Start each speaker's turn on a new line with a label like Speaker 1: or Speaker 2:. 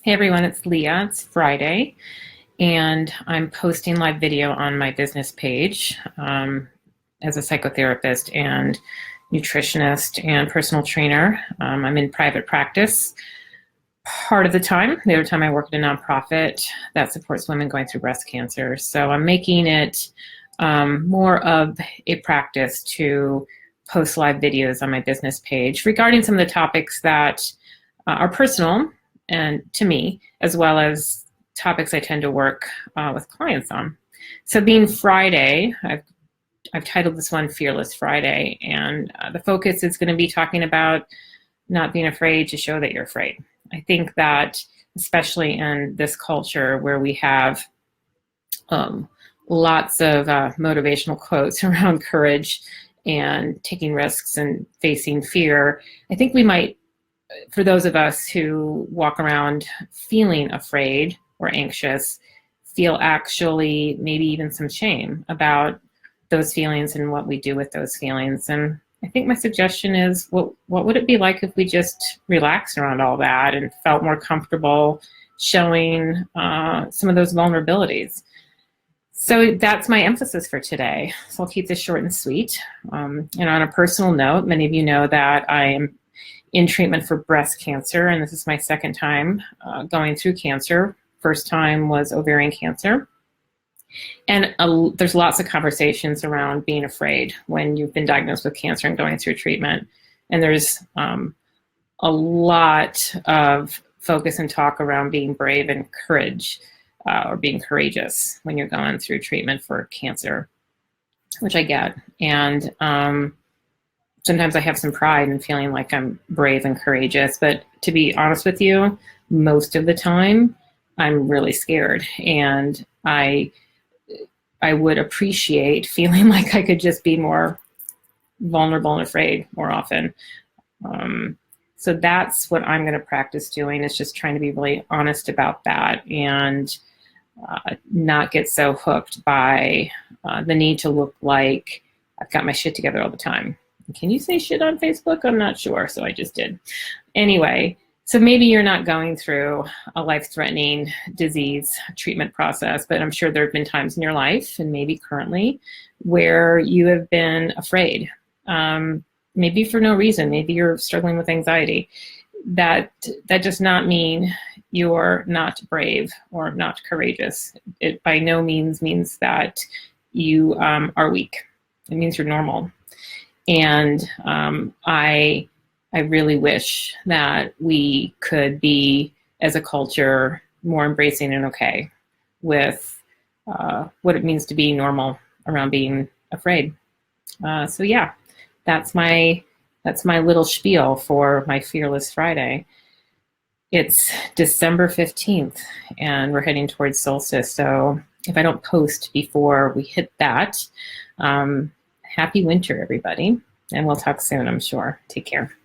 Speaker 1: Hey everyone, it's Leah. It's Friday, and I'm posting live video on my business page as a psychotherapist and nutritionist and personal trainer. I'm in private practice part of the time. The other time I work at a nonprofit that supports women going through breast cancer. So I'm making it more of a practice to post live videos on my business page regarding some of the topics that are personal and to me, as well as topics I tend to work with clients on. So being Friday, I've titled this one Fearless Friday, and the focus is going to be talking about not being afraid to show that you're afraid. I think that especially in this culture where we have lots of motivational quotes around courage and taking risks and facing fear, I think we might, for those of us who walk around feeling afraid or anxious, feel actually maybe even some shame about those feelings and what we do with those feelings. And I think my suggestion is, what would it be like if we just relaxed around all that and felt more comfortable showing some of those vulnerabilities? So that's my emphasis for today. So I'll keep this short and sweet. And on a personal note, many of you know that I am in treatment for breast cancer, and this is my second time going through cancer. First time was ovarian cancer. And there's lots of conversations around being afraid when you've been diagnosed with cancer and going through treatment. And there's a lot of focus and talk around being brave and courage, or being courageous when you're going through treatment for cancer, which I get. And sometimes I have some pride in feeling like I'm brave and courageous, but to be honest with you, most of the time I'm really scared, and I would appreciate feeling like I could just be more vulnerable and afraid more often. So that's what I'm going to practice doing, is just trying to be really honest about that and not get so hooked by the need to look like I've got my shit together all the time. Can you say shit on Facebook? I'm not sure, so I just did. Anyway, so maybe you're not going through a life-threatening disease treatment process, but I'm sure there have been times in your life, and maybe currently, where you have been afraid. Maybe for no reason. Maybe you're struggling with anxiety. That does not mean you're not brave or not courageous. It by no means means that you are weak. It means you're normal. And I really wish that we could be, as a culture, more embracing and okay with what it means to be normal around being afraid. So yeah, that's my little spiel for my Fearless Friday. It's December 15th, and we're heading towards solstice. So if I don't post before we hit that, happy winter, everybody. And we'll talk soon, I'm sure. Take care.